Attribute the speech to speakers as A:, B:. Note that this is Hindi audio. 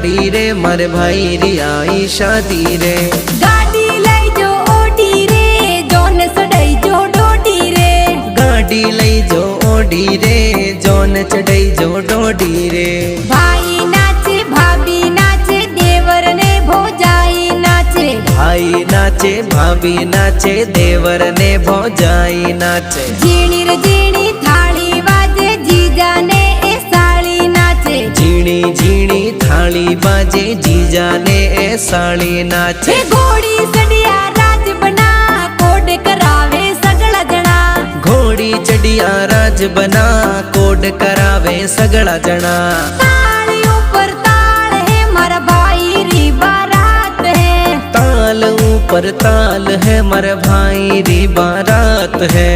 A: गाड़ी रे मारे भाई री आई शादी रे।
B: गाड़ी लई जो ओडी रे जोन चढ़ाई जो डोडी रे।
A: गाड़ी लई जो ओडी रे जोन चढ़ाई जो डोडी रे।
B: भाई नाचे भाभी नाचे देवर ने भौजाई नाचे।
A: भाई नाचे भाभी नाचे देवर ने भौजाई नाचे।
B: झीणी रे झीणी थाली बाजे जीजा ने ए साली नाचे।
A: झीणी झीणी थाली बाजे जीजा ने ए साली नाचे।
B: घोड़ी सड़िया राज बना कोड करावे सगला जना।
A: घोड़ी चढ़िया राज बना कोड करावे सगला जना।
B: ताल ऊपर ताल है मारा भाई री बारात है।
A: ताल ऊपर ताल है मारा भाई री बारात है।